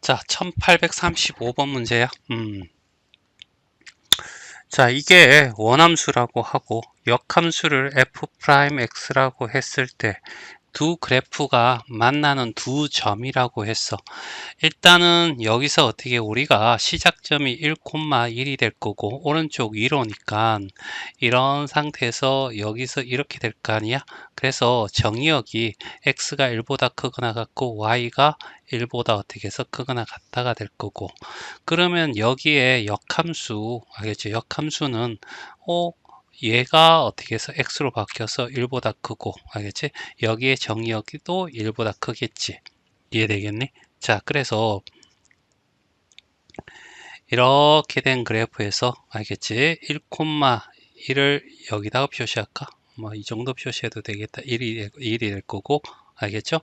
자, 1835번 문제야. 자, 이게 원함수라고 하고 역함수를 f'x라고 했을 때 두 그래프가 만나는 두 점이라고 했어. 일단은 여기서 어떻게 우리가 시작점이 1,1이 될 거고 오른쪽 위로니까 이런 상태에서 여기서 이렇게 될 거 아니야. 그래서 정의역이 x가 1보다 크거나 같고 y가 1보다 어떻게 해서 크거나 같다가 될 거고, 그러면 여기에 역함수 알겠지? 역함수는 얘가 어떻게 해서 x로 바뀌어서 1보다 크고 알겠지? 여기에 정의역도 1보다 크겠지. 이해되겠니? 자, 그래서 이렇게 된 그래프에서 알겠지? 1,1을 여기다가 표시할까? 뭐 이 정도 표시해도 되겠다. 1이 될 거고 알겠죠?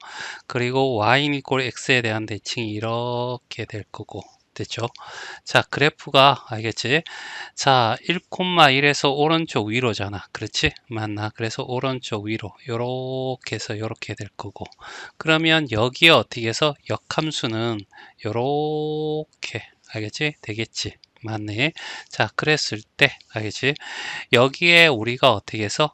그리고 y 이꼴 x에 대한 대칭이 이렇게 될 거고, 됐죠? 자, 그래프가 알겠지? 자, 1,1에서 오른쪽 위로잖아. 그렇지? 맞나? 그래서 오른쪽 위로 요렇게 해서 요렇게 될 거고, 그러면 여기에 어떻게 해서 역함수는 요렇게 알겠지? 되겠지. 맞네. 자, 그랬을 때 알겠지? 여기에 우리가 어떻게 해서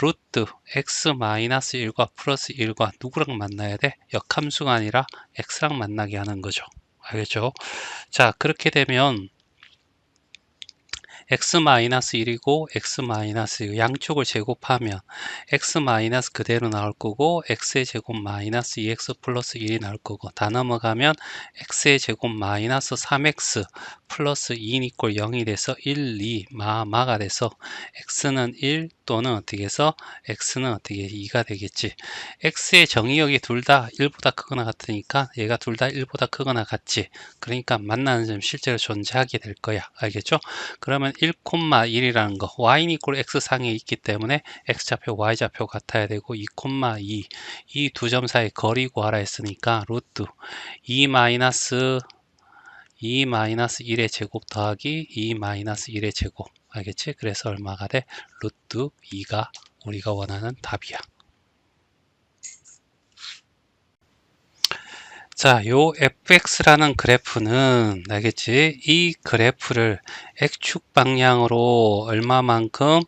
루트 x-1과 플러스 1과 누구랑 만나야 돼? 역함수가 아니라 x랑 만나게 하는 거죠. 알겠죠? 자, 그렇게 되면 x-1이고 x- 양쪽을 제곱하면 x- 그대로 나올 거고 x의 제곱 마이너스 2x 플러스 1이 나올 거고, 다 넘어가면 x의 제곱 마이너스 3x 플러스 2는 이꼴 0이 돼서 1, 2, 마가 돼서 x는 1 또는 어떻게 해서 x는 어떻게 2가 되겠지. x의 정의역이 둘 다 1보다 크거나 같으니까 얘가 둘 다 1보다 크거나 같지. 그러니까 만나는 점 실제로 존재하게 될 거야. 알겠죠? 그러면 1,1이라는 거, y 이꼴 x상에 있기 때문에 x좌표, y좌표 같아야 되고 2,2, 이 두 점 사이 거리 구하라 했으니까 루트 2-1의 제곱 더하기 2-1의 제곱. 알겠지? 그래서 얼마가 돼? 루트 2가 우리가 원하는 답이야. 자, 요 fx라는 그래프는 알겠지? 이 그래프를 x축 방향으로 얼마만큼?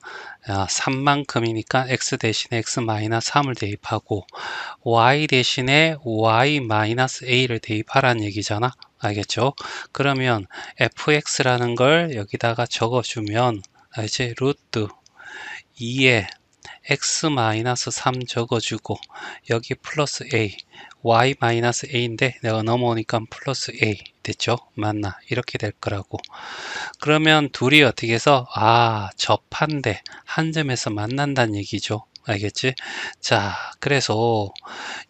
3만큼이니까 x 대신에 x-3을 대입하고 y 대신에 y-a를 대입하라는 얘기잖아. 알겠죠? 그러면 fx라는 걸 여기다가 적어주면 알지? 루트 2에 x-3 적어주고 여기 플러스 a, y-a인데 내가 넘어오니까 플러스 a 됐죠? 맞나? 이렇게 될 거라고. 그러면 둘이 어떻게 해서 접한데 한 점에서 만난다는 얘기죠. 알겠지? 자, 그래서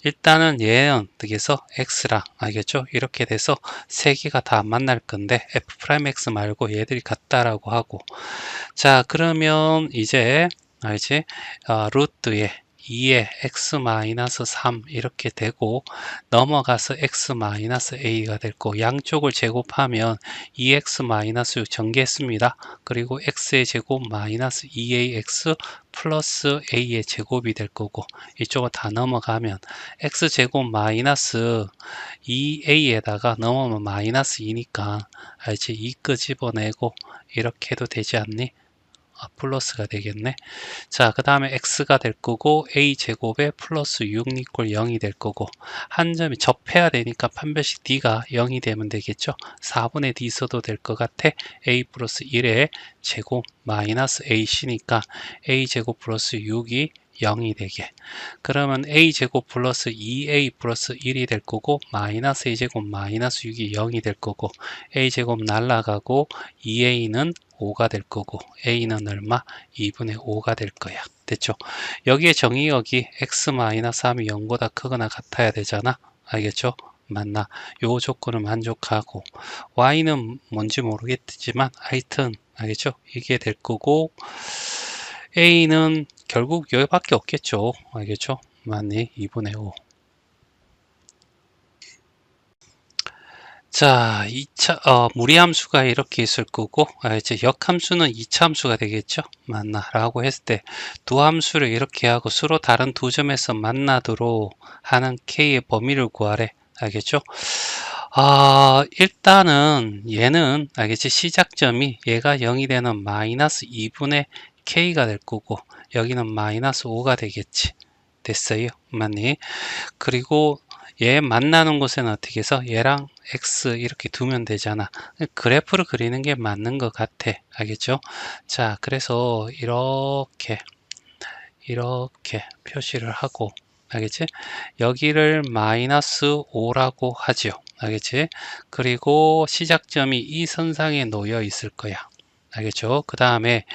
일단은 얘는 어떻게 해서 x랑 알겠죠? 이렇게 돼서 세 개가 다 만날 건데 f'x 말고 얘들이 같다라고 하고, 자, 그러면 이제 알지? 루트에 2에 x-3 이렇게 되고 넘어가서 x-a가 될 거, 양쪽을 제곱하면 2x-6 전개했습니다. 그리고 x의 제곱 마이너스 2ax 플러스 a의 제곱이 될 거고, 이쪽은 다 넘어가면 x제곱 마이너스 2a에다가 넘어오면 마이너스 2니까 알지? 2 끄집어내고 이렇게 해도 되지 않니? 플러스가 되겠네. 자, 그 다음에 x가 될 거고 a제곱에 플러스 6 이꼴 0이 될 거고, 한 점이 접해야 되니까 판별식 d가 0이 되면 되겠죠. 4분의 d 써도 될 것 같아. a 플러스 1의 제곱 마이너스 ac니까 a제곱 플러스 6이 0이 되게. 그러면 a제곱 플러스 2a 플러스 1이 될 거고 마이너스 a제곱 마이너스 6이 0이 될 거고, a제곱 날라가고 2a는 5가 될 거고 a는 얼마? 2분의 5가 될 거야. 됐죠? 여기에 정의역이 x-3이 0보다 크거나 같아야 되잖아. 알겠죠? 맞나? 요 조건을 만족하고 y는 뭔지 모르겠지만 하여튼 알겠죠? 이게 될 거고 a는 결국 여기밖에 없겠죠. 알겠죠? 맞니? 2분의 5. 자, 무리함수가 이렇게 있을 거고, 이제 역함수는 2차 함수가 되겠죠? 맞나? 라고 했을 때, 두 함수를 이렇게 하고 서로 다른 두 점에서 만나도록 하는 K의 범위를 구하래. 알겠죠? 일단은 얘는 알겠지? 시작점이 얘가 0이 되는 마이너스 2분의 k가 될 거고 여기는 마이너스 5가 되겠지. 됐어요? 맞니? 그리고 얘 만나는 곳에는 어떻게 해서 얘랑 x 이렇게 두면 되잖아. 그래프를 그리는 게 맞는 것 같아. 알겠죠? 자, 그래서 이렇게 표시를 하고, 알겠지? 여기를 마이너스 5라고 하죠. 알겠지? 그리고 시작점이 이 선상에 놓여 있을 거야. 알겠죠? 그 다음에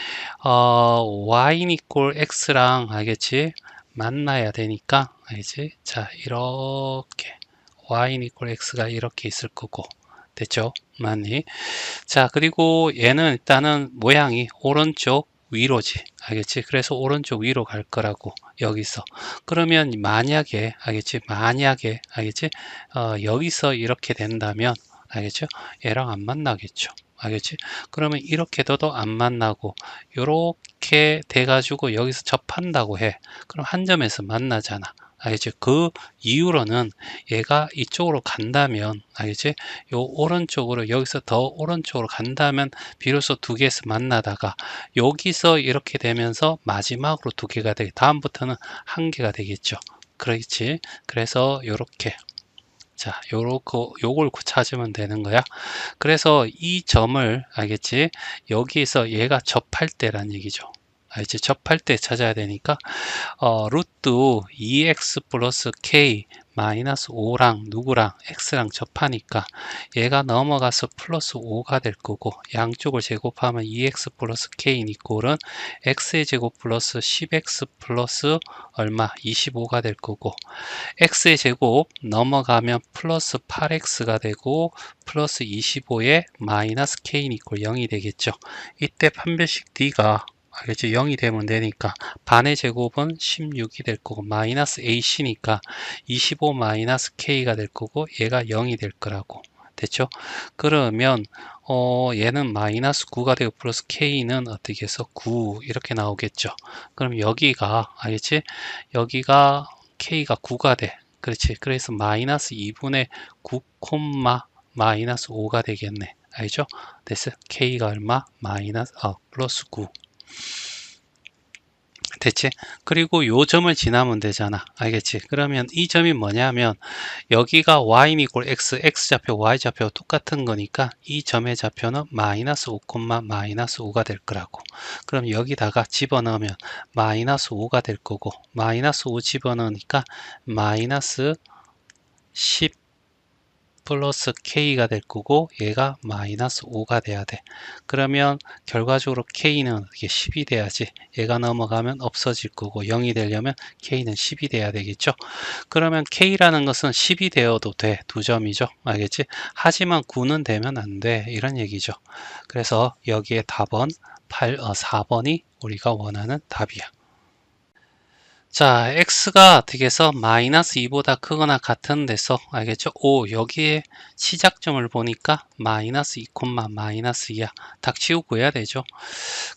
y는 equal x랑 알겠지? 만나야 되니까 알겠지? 자, 이렇게 y는 equal x가 이렇게 있을 거고, 됐죠? 맞니? 자, 그리고 얘는 일단은 모양이 오른쪽 위로지. 알겠지? 그래서 오른쪽 위로 갈 거라고, 여기서. 그러면 만약에, 알겠지? 만약에, 알겠지? 여기서 이렇게 된다면, 알겠죠? 얘랑 안 만나겠죠. 알겠지? 그러면 이렇게 둬도 안 만나고, 요렇게 돼가지고 여기서 접한다고 해. 그럼 한 점에서 만나잖아. 알겠지? 그 이후로는 얘가 이쪽으로 간다면, 알겠지? 요 오른쪽으로 여기서 더 오른쪽으로 간다면 비로소 두 개에서 만나다가 여기서 이렇게 되면서 마지막으로 두 개가 되게 다음부터는 한 개가 되겠죠. 그렇지. 그래서 요렇게 자, 요걸 찾으면 되는 거야. 그래서 이 점을 알겠지? 여기서 얘가 접할 때란 얘기죠. 알지? 접할 때 찾아야 되니까 루트 2x 플러스 k 마이너스 5랑 누구랑 x랑 접하니까 얘가 넘어가서 플러스 5가 될 거고 양쪽을 제곱하면 2x 플러스 k는 이꼴은 x의 제곱 플러스 10x 플러스 얼마 25가 될 거고 x의 제곱 넘어가면 플러스 8x가 되고 플러스 25에 마이너스 k는 이꼴 0이 되겠죠. 이때 판별식 d가 알겠지? 0이 되면 되니까 반의 제곱은 16이 될 거고 마이너스 ac니까 25 마이너스 k가 될 거고 얘가 0이 될 거라고. 됐죠? 그러면 얘는 마이너스 9가 되고 플러스 k는 어떻게 해서 9 이렇게 나오겠죠. 그럼 여기가 알겠지? 여기가 k가 9가 돼. 그렇지. 그래서 마이너스 2분의 9 콤마 마이너스 5가 되겠네. 알죠? 됐어. k가 얼마? 플러스 9. 됐지? 그리고 요 점을 지나면 되잖아. 알겠지? 그러면 이 점이 뭐냐면 여기가 y 이꼴 x, x좌표, y좌표 똑같은 거니까 이 점의 좌표는 마이너스 5, 마이너스 5가 될 거라고. 그럼 여기다가 집어넣으면 마이너스 5가 될 거고 마이너스 5 집어넣으니까 마이너스 10 플러스 k가 될 거고 얘가 마이너스 5가 돼야 돼. 그러면 결과적으로 k는 이게 10이 돼야지. 얘가 넘어가면 없어질 거고 0이 되려면 k는 10이 돼야 되겠죠. 그러면 k라는 것은 10이 되어도 돼. 두 점이죠. 알겠지? 하지만 9는 되면 안 돼. 이런 얘기죠. 그래서 여기에 답은 4번이 우리가 원하는 답이야. 자, x가 어떻게 해서 마이너스 2보다 크거나 같은 데서 알겠죠? 여기에 시작점을 보니까 마이너스 2, 마이너스 2야. 닥치우고 해야 되죠.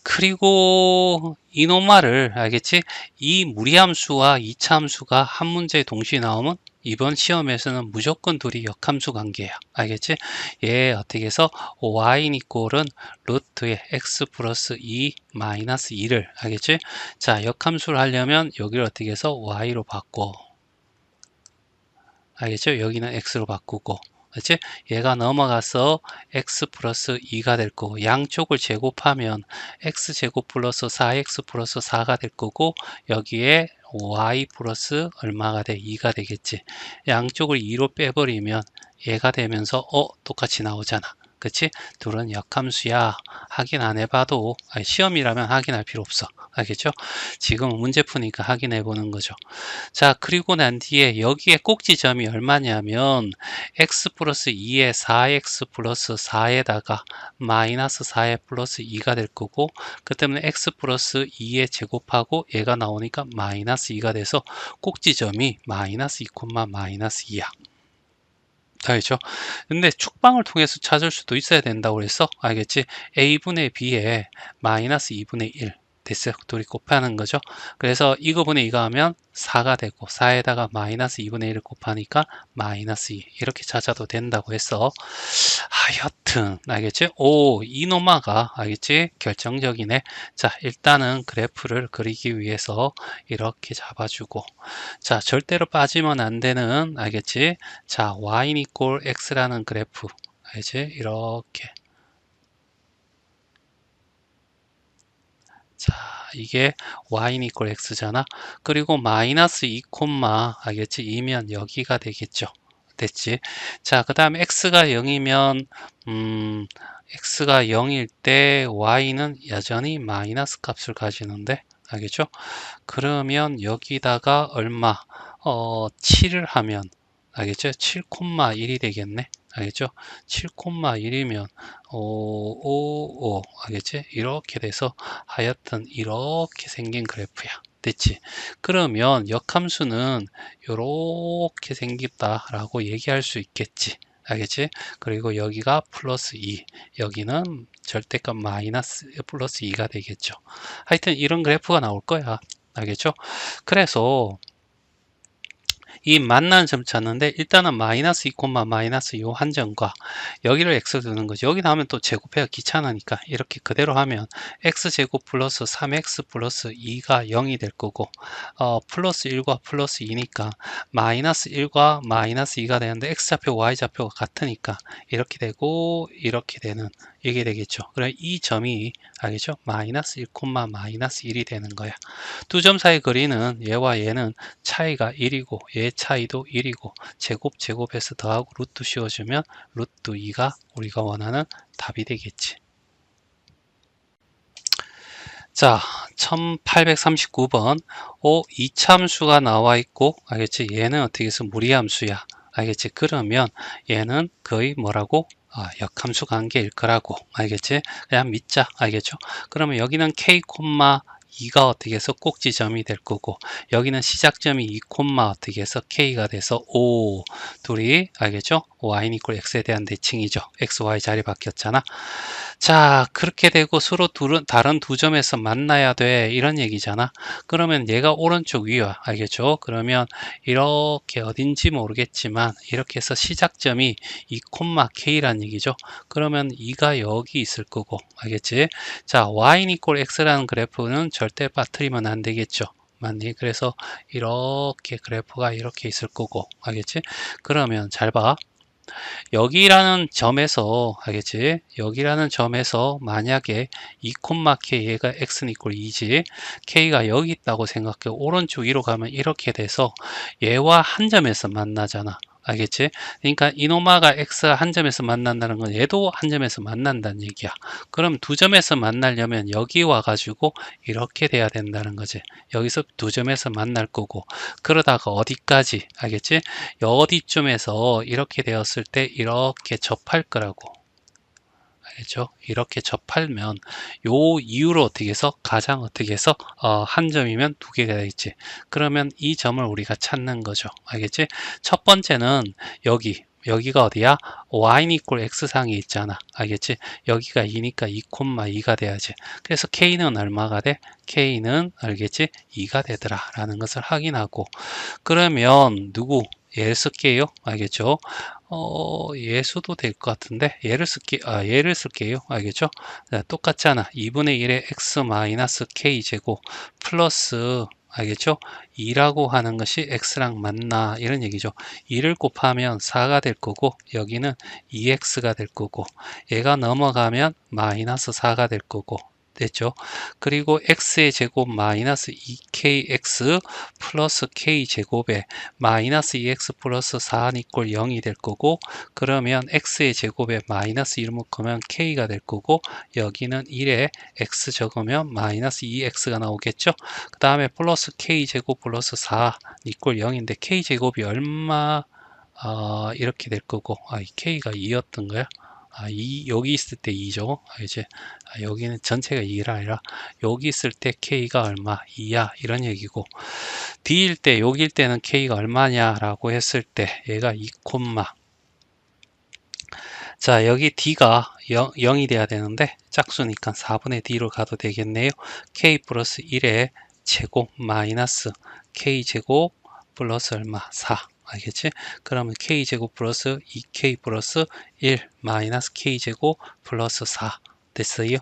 그리고 이노마를 알겠지? 이 무리함수와 이차함수가 한 문제에 동시에 나오면 이번 시험에서는 무조건 둘이 역함수 관계야. 알겠지? 얘 어떻게 해서 y 이꼴은 루트의 x 플러스 2 마이너스 2를 알겠지? 자, 역함수를 하려면 여기를 어떻게 해서 y로 바꿔. 알겠죠? 여기는 x로 바꾸고. 그렇지? 얘가 넘어가서 x 플러스 2가 될 거고 양쪽을 제곱하면 x제곱 플러스 4x 플러스 4가 될 거고 여기에 y 플러스 얼마가 돼? 2가 되겠지. 양쪽을 2로 빼버리면 얘가 되면서 똑같이 나오잖아. 그치? 둘은 역함수야. 확인 안 해봐도 시험이라면 확인할 필요 없어. 알겠죠? 지금 문제 푸니까 확인해 보는 거죠. 자, 그리고 난 뒤에 여기에 꼭지점이 얼마냐면 x 플러스 2에 4x 플러스 4에다가 마이너스 4에 플러스 2가 될 거고 그 때문에 x 플러스 2에 제곱하고 얘가 나오니까 마이너스 2가 돼서 꼭지점이 마이너스 2, 마이너스 2야. 알겠죠? 근데 축방을 통해서 찾을 수도 있어야 된다고 그랬어. 알겠지? a분의 b에 마이너스 2분의 1 됐어요. 둘이 곱하는 거죠. 그래서 이거분의 이거 하면 4가 되고 4에다가 마이너스 2분의 1을 곱하니까 마이너스 2 이렇게 찾아도 된다고 해서 하여튼 알겠지? 오 이노마가 알겠지? 결정적이네. 자 일단은 그래프를 그리기 위해서 이렇게 잡아주고 자 절대로 빠지면 안 되는 알겠지? 자 y 이꼴 x라는 그래프 알겠지? 이렇게 자 이게 y 이꼴 x잖아. 그리고 마이너스 2 콤마 알겠지? 2면 여기가 되겠죠. 됐지? 자 그 다음에 x가 0이면 x가 0일 때 y는 여전히 마이너스 값을 가지는데 알겠죠? 그러면 여기다가 얼마 7을 하면 알겠죠? 7,1이 되겠네. 알겠죠? 7,1이면 5, 5, 5 알겠지? 이렇게 돼서 하여튼 이렇게 생긴 그래프야. 됐지? 그러면 역함수는 이렇게 생겼다라고 얘기할 수 있겠지. 알겠지? 그리고 여기가 플러스 2, 여기는 절대값 마이너스 플러스 2가 되겠죠. 하여튼 이런 그래프가 나올 거야. 알겠죠? 그래서 이 만나는 점 찾는데 일단은 마이너스 2, 마이너스 2 한정과 여기를 x 두는 거죠. 여기 나오면 또 제곱해가 귀찮으니까 이렇게 그대로 하면 x제곱 플러스 3x 플러스 2가 0이 될 거고 플러스 1과 플러스 2니까 마이너스 1과 마이너스 2가 되는데 x좌표 y좌표가 같으니까 이렇게 되고 이렇게 되는 이게 되겠죠. 그럼 이 점이 알겠죠? 마이너스 1, 마이너스 1이 되는 거야. 두 점 사이 거리는 얘와 얘는 차이가 1이고 얘 차이도 1이고 제곱해서 더하고 루트 씌워주면 루트 2가 우리가 원하는 답이 되겠지. 자 1839번 이차함수가 나와 있고 알겠지? 얘는 어떻게 해서 무리함수야. 알겠지? 그러면 얘는 거의 뭐라고? 역함수 관계일 거라고 알겠지? 그냥 믿자 알겠죠? 그러면 여기는 k, 2가 어떻게 해서 꼭지점이 될 거고 여기는 시작점이 2, 어떻게 해서 k가 돼서 5 둘이 알겠죠? y 이퀄 x에 대한 대칭이죠. x, y 자리 바뀌었잖아. 자 그렇게 되고 서로 다른 두 점에서 만나야 돼 이런 얘기잖아. 그러면 얘가 오른쪽 위야 알겠죠? 그러면 이렇게 어딘지 모르겠지만 이렇게 해서 시작점이 2, k란 얘기죠. 그러면 2가 여기 있을 거고 알겠지? 자 y 이퀄 x라는 그래프는 절대 빠뜨리면 안 되겠죠. 맞니? 그래서 이렇게 그래프가 이렇게 있을 거고 알겠지? 그러면 잘 봐. 여기라는 점에서 알겠지? 여기라는 점에서 만약에 2, k 얘가 x는 이꼴 2지 k가 여기 있다고 생각해 오른쪽 위로 가면 이렇게 돼서 얘와 한 점에서 만나잖아. 알겠지? 그러니까 이노마가 x 한 점에서 만난다는 건 얘도 한 점에서 만난다는 얘기야. 그럼 두 점에서 만나려면 여기 와가지고 이렇게 돼야 된다는 거지. 여기서 두 점에서 만날 거고 그러다가 어디까지 알겠지? 어디쯤에서 이렇게 되었을 때 이렇게 접할 거라고. 알겠죠? 이렇게 접하면 요 이유로 어떻게 해서 가장 어떻게 해서 한 점이면 두 개가 되겠지. 그러면 이 점을 우리가 찾는 거죠. 알겠지? 첫 번째는 여기가 어디야? y 이꼴 x상에 있잖아. 알겠지? 여기가 2니까 2, 2가 돼야지. 그래서 k는 얼마가 돼? k는 알겠지? 2가 되더라 라는 것을 확인하고 그러면 누구? 얘를 쓸게요. 알겠죠? 예수도 될 것 같은데 얘를 쓸게요. 알겠죠? 자, 똑같잖아. 2분의 1의 x 마이너스 k 제곱 플러스 알겠죠? 2라고 하는 것이 x랑 맞나 이런 얘기죠. 2를 곱하면 4가 될 거고 여기는 2x가 될 거고 얘가 넘어가면 마이너스 4가 될 거고 됐죠? 그리고 x의 제곱 마이너스 2kx 플러스 k제곱에 마이너스 2x 플러스 4 이꼴 0이 될 거고 그러면 x의 제곱에 마이너스 1 묶으면 k가 될 거고 여기는 1에 x 적으면 마이너스 2x가 나오겠죠? 그 다음에 플러스 k제곱 플러스 4 이꼴 0인데 k제곱이 얼마 이렇게 될 거고 이 k가 2였던 거야? 여기 있을 때 2죠. 이제 여기는 전체가 2라 아니라 여기 있을 때 K가 얼마? 2야. 이런 얘기고 D일 때 여기일 때는 K가 얼마냐 라고 했을 때 얘가 2, 자, 여기 d가 0이 돼야 되는데 짝수니까 4분의 d로 가도 되겠네요. k 플러스 1의 제곱 마이너스 k제곱 플러스 얼마? 4. 알겠지? 그러면 k제곱 플러스 2k 플러스 1 마이너스 k제곱 플러스 4 됐어요.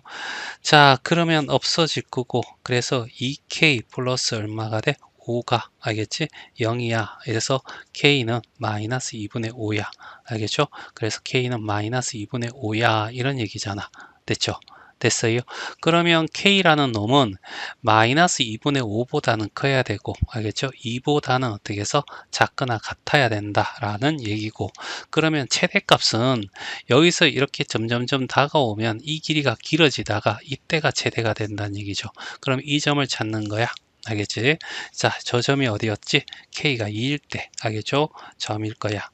자, 그러면 없어질 거고, 그래서 2k 플러스 얼마가 돼? 5가, 알겠지? 0이야. 그래서 k는 마이너스 2분의 5야. 알겠죠? 그래서 k는 마이너스 2분의 5야. 이런 얘기잖아. 됐죠? 됐어요? 그러면 k라는 놈은 마이너스 2분의 5보다는 커야 되고, 알겠죠? 2보다는 어떻게 해서 작거나 같아야 된다라는 얘기고, 그러면 최대값은 여기서 이렇게 점점점 다가오면 이 길이가 길어지다가 이때가 최대가 된다는 얘기죠. 그럼 이 점을 찾는 거야. 알겠지? 자, 저 점이 어디였지? K가 2일 때, 알겠죠? 점일 거야.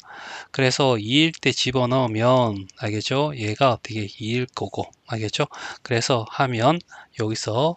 그래서 2일 때 집어넣으면, 알겠죠? 얘가 어떻게 2일 거고, 알겠죠? 그래서 하면 여기서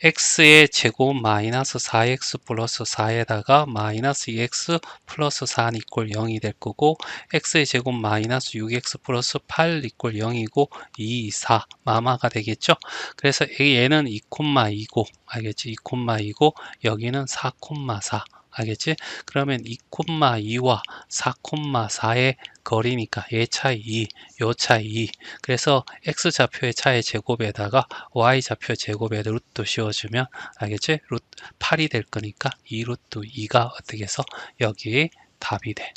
x의 제곱 마이너스 4x 플러스 4에다가 마이너스 2x 플러스 4는 이꼴 0이 될 거고, x의 제곱 마이너스 6x 플러스 8 이꼴 0이고 2, 4 마마가 되겠죠. 그래서 얘는 2,2고 알겠지? 2,2고 여기는 4,4 알겠지? 그러면 2,2와 4,4의 거리니까 얘 차이 2, 요 차이 2. 그래서 x좌표의 차의 제곱에다가 y좌표 제곱에 루트 씌워주면 알겠지? 루트 8이 될 거니까 2 루트 2가 어떻게 해서 여기 답이 돼.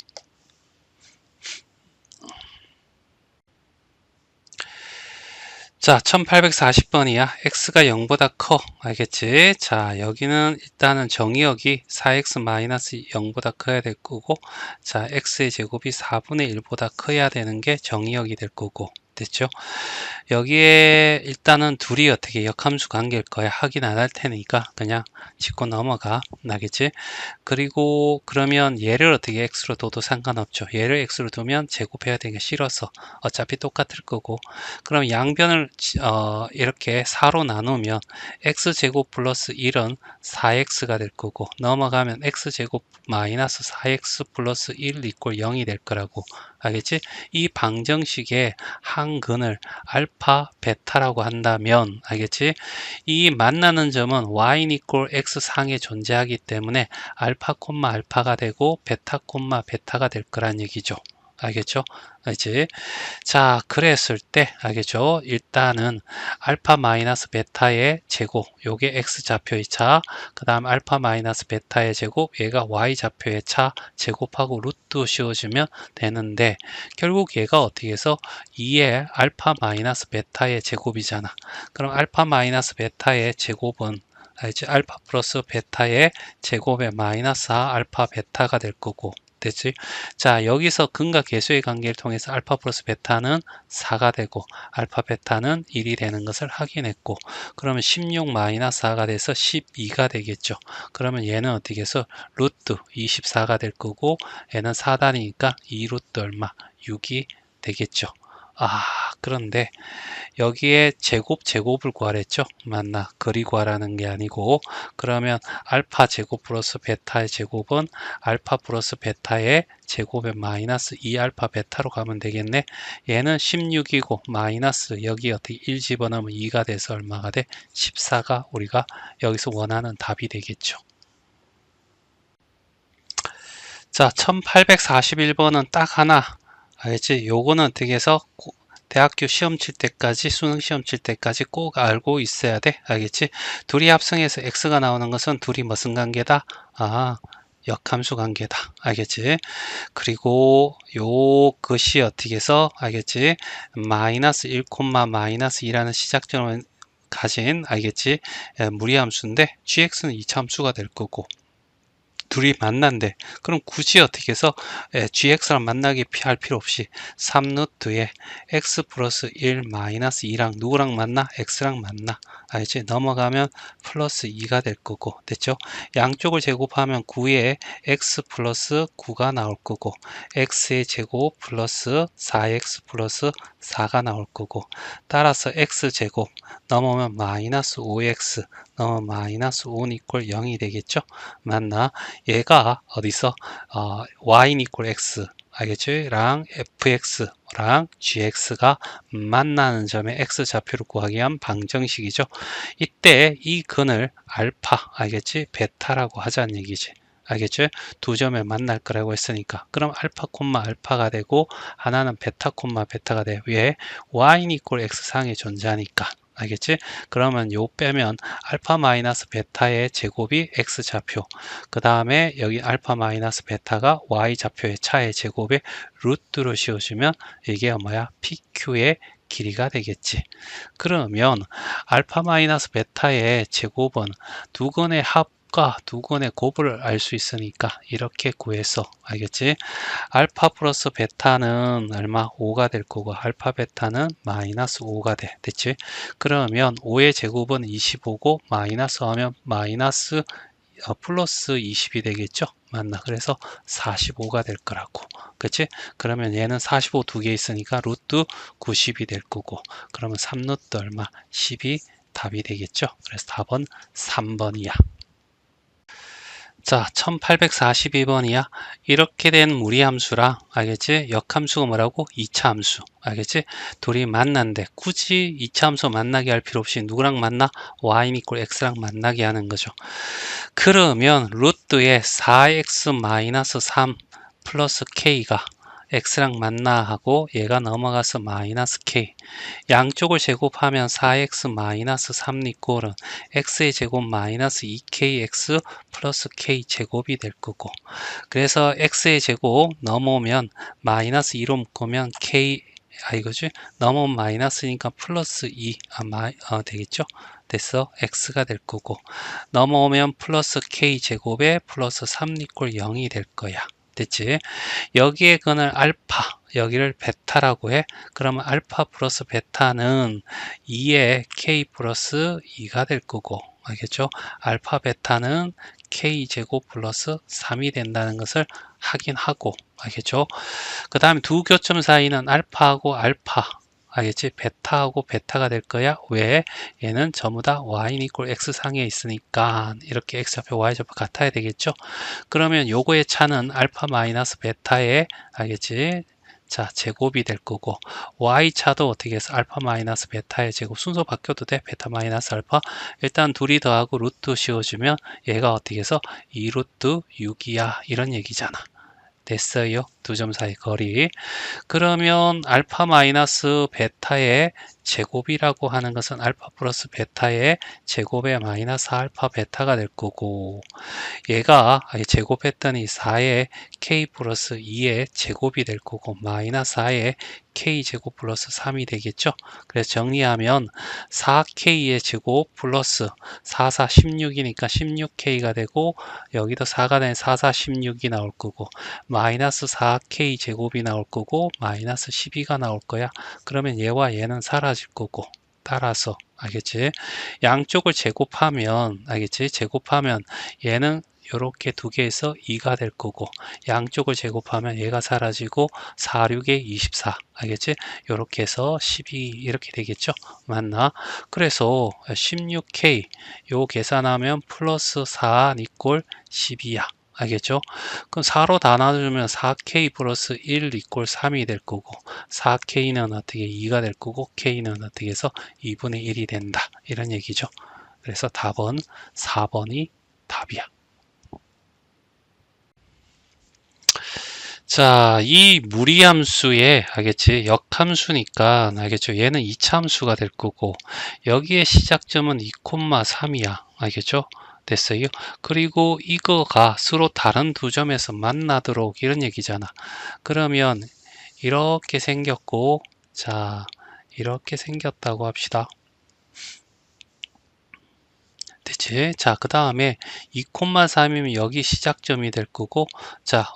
자, 1840번이야. x가 0보다 커. 알겠지? 자, 여기는 일단은 정의역이 4x-0보다 커야 될 거고, 자, x의 제곱이 4분의 1보다 커야 되는 게 정의역이 될 거고, 됐죠? 여기에 일단은 둘이 어떻게 역함수 관계일 거야. 확인 안 할 테니까 그냥 짚고 넘어가. 나겠지? 그리고 그러면 얘를 어떻게 x로 둬도 상관없죠. 얘를 x로 두면 제곱해야 되는 게 싫어서 어차피 똑같을 거고, 그럼 양변을 이렇게 4로 나누면 x제곱 플러스 1은 4x가 될 거고, 넘어가면 x제곱 마이너스 4x 플러스 1 이꼴 0이 될 거라고. 알겠지? 이 방정식의 한 근을 알파, 베타라고 한다면, 알겠지? 이 만나는 점은 y 이꼴 x 상에 존재하기 때문에 알파 콤마 알파가 되고 베타 콤마 베타가 될 거란 얘기죠. 알겠죠? 알지? 자, 그랬을 때, 알겠죠? 일단은 알파 마이너스 베타의 제곱, 요게 x좌표의 차, 그 다음 알파 마이너스 베타의 제곱, 얘가 y좌표의 차 제곱하고 루트 씌워주면 되는데, 결국 얘가 어떻게 해서 2의 알파 마이너스 베타의 제곱이잖아. 그럼 알파 마이너스 베타의 제곱은 알지? 알파 플러스 베타의 제곱의 마이너스 4 알파 베타가 될 거고, 됐지? 자, 여기서 근과 계수의 관계를 통해서 알파 플러스 베타는 4가 되고 알파 베타는 1이 되는 것을 확인했고, 그러면 16 마이너스 4가 돼서 12가 되겠죠. 그러면 얘는 어떻게 해서 루트 24가 될 거고, 얘는 4단이니까 2 루트 얼마? 6이 되겠죠. 그런데 여기에 제곱을 구하랬죠. 맞나? 거리 구하라는 게 아니고, 그러면 알파 제곱 플러스 베타의 제곱은 알파 플러스 베타의 제곱에 마이너스 2알파 베타로 가면 되겠네. 얘는 16이고 마이너스 여기 어떻게 1 집어넣으면 2가 돼서 얼마가 돼? 14가 우리가 여기서 원하는 답이 되겠죠. 자, 1841번은 딱 하나. 알겠지? 요거는 어떻게 해서 대학교 시험 칠 때까지, 수능 시험 칠 때까지 꼭 알고 있어야 돼. 알겠지? 둘이 합성해서 x가 나오는 것은 둘이 무슨 관계다? 역함수 관계다. 알겠지? 그리고 요 것이 어떻게 해서, 알겠지? 마이너스 1, 마이너스 2라는 시작점을 가진, 알겠지? 무리함수인데 gx는 이차함수가 될 거고, 둘이 만난대. 그럼 굳이 어떻게 해서 gx랑 만나게 할 필요 없이 3루트에 x 플러스 1 마이너스 2랑 누구랑 만나? x랑 만나. 알지? 넘어가면 플러스 2가 될 거고, 됐죠? 양쪽을 제곱하면 9에 x 플러스 9가 나올 거고, x의 제곱 플러스 4x 플러스 4가 나올 거고, 따라서 x제곱 넘으면 마이너스 5x 넘으면 마이너스 5는 이꼴 0이 되겠죠? 맞나? 얘가 어디서 y 이꼴 x 알겠지? 랑 fx 좌표랑 gx가 만나는 점의 x좌표를 구하기 위한 방정식이죠. 이때 이 근을 알파, 알겠지? 베타라고 하자는 얘기지. 알겠죠? 두 점에 만날 거라고 했으니까. 그럼 알파 콤마 알파가 되고 하나는 베타 콤마 베타가 돼. 왜? y는 이꼴 x상에 존재하니까. 알겠지? 그러면 요 빼면 알파 마이너스 베타의 제곱이 x좌표, 그 다음에 여기 알파 마이너스 베타가 y좌표의 차의 제곱에 루트로 씌워주면 이게 뭐야? pq의 길이가 되겠지. 그러면 알파 마이너스 베타의 제곱은 두 근의 합과 두 근의 곱을 알 수 있으니까 이렇게 구해서, 알겠지? 알파 플러스 베타는 얼마? 5가 될 거고 알파 베타는 마이너스 5가 돼. 됐지? 그러면 5의 제곱은 25고 마이너스 하면 마이너스 플러스 20이 되겠죠? 맞나? 그래서 45가 될 거라고. 그치? 그러면 얘는 45 두 개 있으니까 루트 90이 될 거고, 그러면 3루트 얼마? 10이 답이 되겠죠? 그래서 답은 3번이야. 자, 1842번이야. 이렇게 된 무리함수랑, 알겠지? 역함수가 뭐라고? 2차 함수. 알겠지? 둘이 만난데 굳이 2차 함수 만나게 할 필요 없이 누구랑 만나? y 이꼴 x랑 만나게 하는 거죠. 그러면 루트에 4x-3 플러스 k가 x랑 만나 하고 얘가 넘어가서 마이너스 k, 양쪽을 제곱하면 4x-3 이꼴은 x의 제곱 마이너스 2kx 플러스 k 제곱이 될 거고, 그래서 x의 제곱 넘어오면 마이너스 2로 묶으면 k, 이거지? 넘어오면 마이너스니까 플러스 2 되겠죠? 됐어. x가 될 거고, 넘어오면 플러스 k 제곱에 플러스 3 이꼴 0이 될 거야. 됐지? 여기에 근을 알파, 여기를 베타라고 해. 그러면 알파 플러스 베타는 2에 k 플러스 2가 될 거고, 알겠죠? 알파 베타는 k 제곱 플러스 3이 된다는 것을 확인하고, 알겠죠? 그 다음에 두 교점 사이는 알파하고 알파, 알겠지? 베타하고 베타가 될 거야. 왜? 얘는 전부 다 y 이꼴 x상에 있으니까 이렇게 x좌표 y좌표 같아야 되겠죠? 그러면 요거의 차는 알파 마이너스 베타의, 알겠지? 자, 제곱이 될 거고, y차도 어떻게 해서 알파 마이너스 베타의 제곱, 순서 바뀌어도 돼. 베타 마이너스 알파. 일단 둘이 더하고 루트 씌워주면 얘가 어떻게 해서 2루트 6이야, 이런 얘기잖아. 됐어요. 두 점 사이 거리. 그러면 알파 마이너스 베타의 제곱이라고 하는 것은 알파 플러스 베타의 제곱의 마이너스 알파 베타가 될 거고, 얘가 제곱했더니 4의 k 플러스 2의 제곱이 될 거고, 마이너스 4의 k 제곱 플러스 3이 되겠죠. 그래서 정리하면 4k의 제곱 플러스 4, 4, 16이니까 16k가 되고, 여기도 4가 되는 4, 4, 16이 나올 거고, 마이너스 4k 제곱이 나올 거고, 마이너스 12가 나올 거야. 그러면 얘와 얘는 사라질 거고, 따라서, 알겠지? 양쪽을 제곱하면, 알겠지? 제곱하면 얘는 이렇게 두 개에서 2가 될 거고, 양쪽을 제곱하면 얘가 사라지고 4, 6에 24, 알겠지? 이렇게 해서 12 이렇게 되겠죠? 맞나? 그래서 16K 요 계산하면 플러스 4 이꼴 12야. 알겠죠? 그럼 4로 다 나눠주면 4K 플러스 1 이꼴 3이 될 거고, 4K는 어떻게 2가 될 거고, K는 어떻게 해서 2분의 1이 된다. 이런 얘기죠. 그래서 답은 4번이 답이야. 자, 이 무리함수의, 알겠지? 역함수니까, 알겠죠? 얘는 2차 함수가 될 거고, 여기에 시작점은 2,3이야. 알겠죠? 됐어요? 그리고 이거가 서로 다른 두 점에서 만나도록 이런 얘기잖아. 그러면 이렇게 생겼고, 자, 이렇게 생겼다고 합시다. 됐지? 자, 그 다음에 2,3이면 여기 시작점이 될 거고, 자,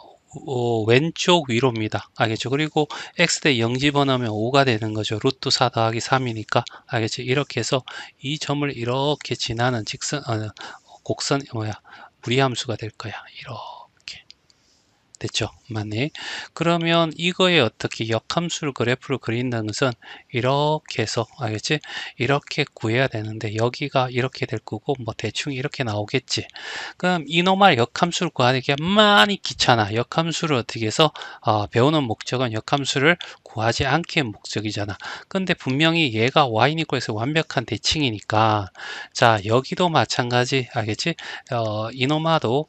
왼쪽 위로입니다. 알겠죠? 그리고 x대 0 집어넣으면 5가 되는 거죠. 루트 4 더하기 3이니까. 알겠죠? 이렇게 해서 이 점을 이렇게 지나는 직선, 곡선, 무리함수가 될 거야. 이렇게. 됐죠? 맞니? 그러면 이거에 어떻게 역함수를 그래프를 그린다는 것은 이렇게 해서 알겠지? 이렇게 구해야 되는데 여기가 이렇게 될 거고 뭐 대충 이렇게 나오겠지. 그럼 이놈의 역함수를 구하는 게 많이 귀찮아. 역함수를 어떻게 해서 배우는 목적은 역함수를 구하지 않기 목적이잖아. 근데 분명히 얘가 y니까에서 완벽한 대칭이니까 자 여기도 마찬가지 알겠지? 이놈아도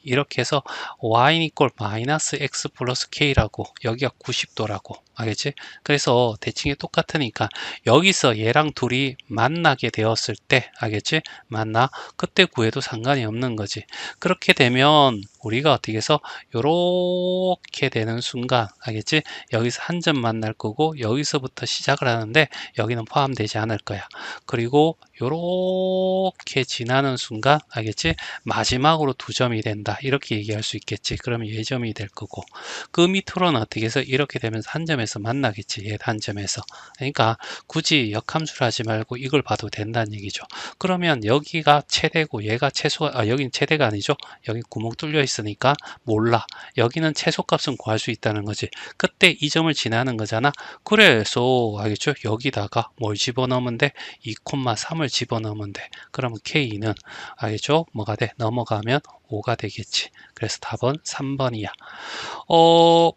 이렇게 해서 y 이퀄 마이너스 x 플러스 k라고 여기가 90도라고 알겠지? 그래서 대칭이 똑같으니까 여기서 얘랑 둘이 만나게 되었을 때 알겠지? 만나 그때 구해도 상관이 없는 거지. 그렇게 되면 우리가 어떻게 해서 요렇게 되는 순간 알겠지? 여기서 한 점 만날 거고 여기서부터 시작을 하는데 여기는 포함되지 않을 거야. 그리고 요렇게 지나는 순간 알겠지? 마지막으로 두 점이 된다 이렇게 얘기할 수 있겠지. 그러면 예점이 될 거고 그 밑으로는 어떻게 해서 이렇게 되면서 한 점에서 만나겠지. 얘 한 점에서. 그러니까 굳이 역함수를 하지 말고 이걸 봐도 된다는 얘기죠. 그러면 여기가 최대고 얘가 최소가 여기는 최대가 아니죠. 여기 구멍 뚫려 있으니까 몰라. 여기는 최소값은 구할 수 있다는 거지. 그때 이 점을 지나는 거잖아. 그래서 알겠죠? 여기다가 뭘 집어넣으면 돼? 2,3을 집어넣으면 돼. 그러면 K는 알겠죠? 뭐가 돼? 넘어가면 5가 되겠지. 그래서 답은 3번이야.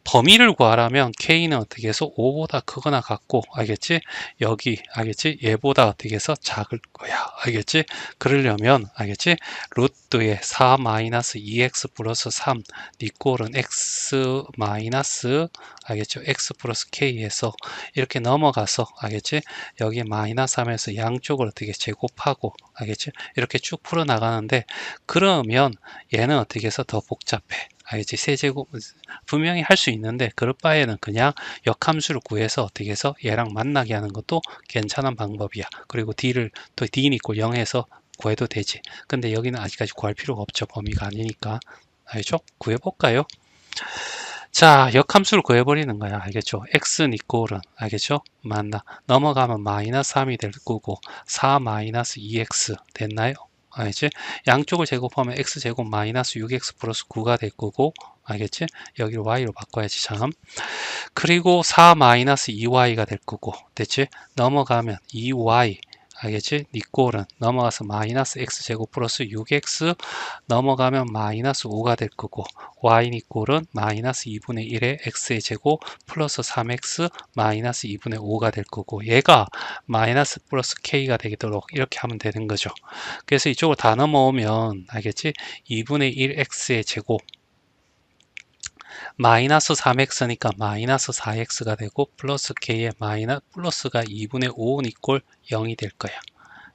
범위를 구하려면 K는 어떻게 해서 5보다 크거나 같고, 알겠지? 여기, 알겠지? 얘보다 어떻게 해서 작을 거야. 알겠지? 그러려면, 알겠지? 루트에 4-2x 플러스 3, 니꼴은 x 마이너스, 알겠죠? x 플러스 k에서 이렇게 넘어가서, 알겠지? 여기 마이너스 하면서 양쪽을 어떻게 제곱하고, 알겠지? 이렇게 쭉 풀어나가는데, 그러면 얘는 어떻게 해서 더 복잡해. 알겠지? 세제곱, 분명히 할 수 있는데, 그럴 바에는 그냥 역함수를 구해서 어떻게 해서 얘랑 만나게 하는 것도 괜찮은 방법이야. 그리고 d를, 또 d는 있고 0에서 구해도 되지. 근데 여기는 아직까지 구할 필요가 없죠. 범위가 아니니까. 알겠죠? 구해볼까요? 자, 역함수를 구해버리는 거야. 알겠죠? x는 이꼴은, 알겠죠? 만나. 넘어가면 마이너스 3이 될 거고, 4 마이너스 2x 됐나요? 알겠지? 양쪽을 제곱하면 x제곱 마이너스 6x 플러스 9가 될 거고, 알겠지? 여기를 y로 바꿔야지, 참. 그리고 4 마이너스 2y가 될 거고, 됐지? 넘어가면 2y, 알겠지? 니꼴은 넘어가서 마이너스 x제곱 플러스 6x 넘어가면 마이너스 5가 될 거고 y 니꼴은 마이너스 2분의 1의 x의 제곱 플러스 3x 마이너스 2분의 5가 될 거고 얘가 마이너스 플러스 k가 되도록 이렇게 하면 되는 거죠. 그래서 이쪽으로 다 넘어오면 알겠지? 2분의 1x의 제곱 마이너스 3x니까 마이너스 4x가 되고 플러스 k의 플러스가 2분의 5는 이꼴 0이 될 거야.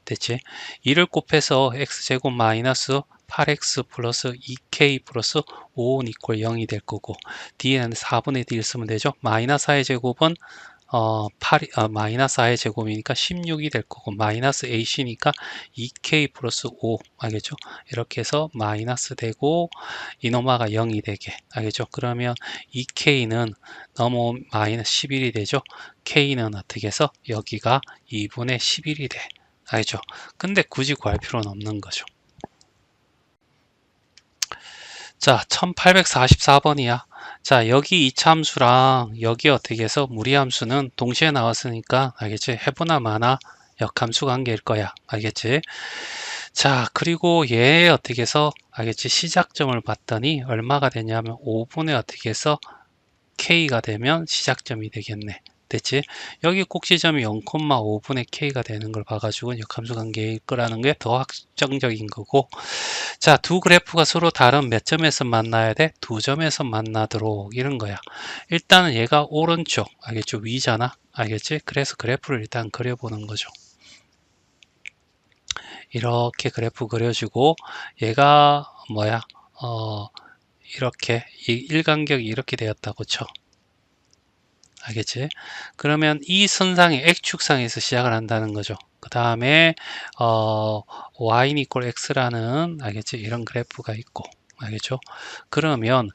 됐지? 2를 곱해서 x제곱 마이너스 8x 플러스 2k 플러스 5는 이꼴 0이 될 거고 뒤에는 4분의 d 를 쓰면 되죠? 마이너스 4의 제곱은 마이너스 4의 제곱이니까 16이 될 거고 마이너스 ac니까 2k 플러스 5 알겠죠? 이렇게 해서 마이너스 되고 이노마가 0이 되게 알겠죠? 그러면 2k는 넘어온 마이너스 11이 되죠? k는 어떻게 해서 여기가 2분의 11이 돼 알죠? 근데 굳이 구할 필요는 없는 거죠. 자, 1844번이야. 자, 여기 이차함수랑 여기 어떻게 해서 무리함수는 동시에 나왔으니까 알겠지? 해보나 마나 역함수 관계일 거야. 알겠지? 자, 그리고 얘 어떻게 해서 알겠지? 시작점을 봤더니 얼마가 되냐면 5분의 어떻게 해서 k가 되면 시작점이 되겠네. 됐지? 여기 꼭지점이 0,5분의 k가 되는 걸 봐가지고 역함수 관계일 거라는 게 더 확정적인 거고 자, 두 그래프가 서로 다른 몇 점에서 만나야 돼? 두 점에서 만나도록 이런 거야. 일단은 얘가 오른쪽, 알겠죠? 위잖아? 알겠지? 그래서 그래프를 일단 그려보는 거죠. 이렇게 그래프 그려주고 얘가 뭐야? 이렇게 일간격이 이렇게 되었다고 쳐. 알겠지? 그러면 이 선상의 X축상에서 시작을 한다는 거죠. 그 다음에 y 이퀄 x라는 알겠지? 이런 그래프가 있고 알겠죠? 그러면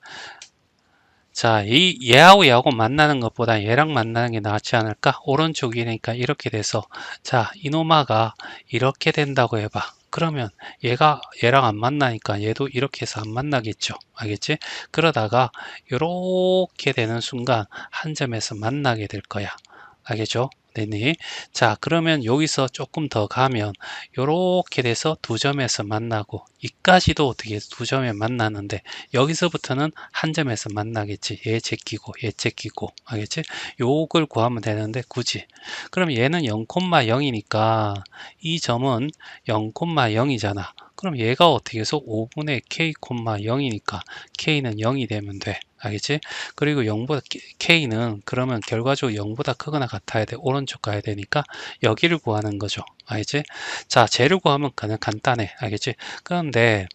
자, 얘하고 만나는 것보다 얘랑 만나는 게 낫지 않을까? 오른쪽이니까 이렇게 돼서 자, 이노마가 이렇게 된다고 해봐. 그러면 얘가 얘랑 안 만나니까 얘도 이렇게 해서 안 만나겠죠. 알겠지? 그러다가 이렇게 되는 순간 한 점에서 만나게 될 거야. 알겠죠? 네네. 자, 그러면 여기서 조금 더 가면 요렇게 돼서 두 점에서 만나고 이까지도 어떻게 두 점에 만나는데 여기서부터는 한 점에서 만나겠지. 얘 제끼고 얘 제끼고 알겠지? 요걸 구하면 되는데 굳이 그럼 얘는 0,0이니까 이 점은 0,0이잖아. 그럼 얘가 어떻게 해서 5분의 k, 0이니까 k는 0이 되면 돼. 알겠지? 그리고 0보다 k는 그러면 결과적으로 0보다 크거나 같아야 돼. 오른쪽 가야 되니까 여기를 구하는 거죠. 알겠지? 자, 쟤를 구하면 그냥 간단해. 알겠지? 그런데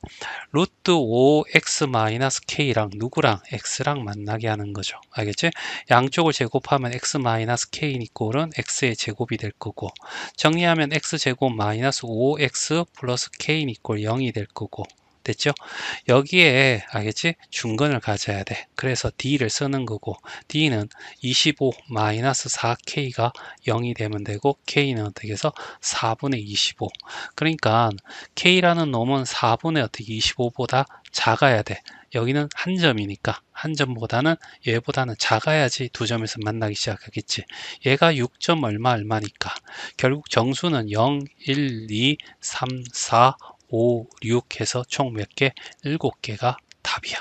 루트 5x-k랑 누구랑 x랑 만나게 하는 거죠. 알겠지? 양쪽을 제곱하면 x-k인 이꼴은 x의 제곱이 될 거고 정리하면 x제곱 마이너스 5x 플러스 k인 이꼴 0이 될 거고 됐죠? 여기에 알겠지? 중근을 가져야 돼. 그래서 D를 쓰는 거고 D는 25 마이너스 4K가 0이 되면 되고 K는 어떻게 해서 4분의 25 그러니까 K라는 놈은 4분의 어떻게 25보다 작아야 돼. 여기는 한 점이니까 한 점보다는 얘보다는 작아야지 두 점에서 만나기 시작하겠지. 얘가 6점 얼마니까 결국 정수는 0, 1, 2, 3, 4, 5, 6 해서 총 몇 개? 7개가 답이야.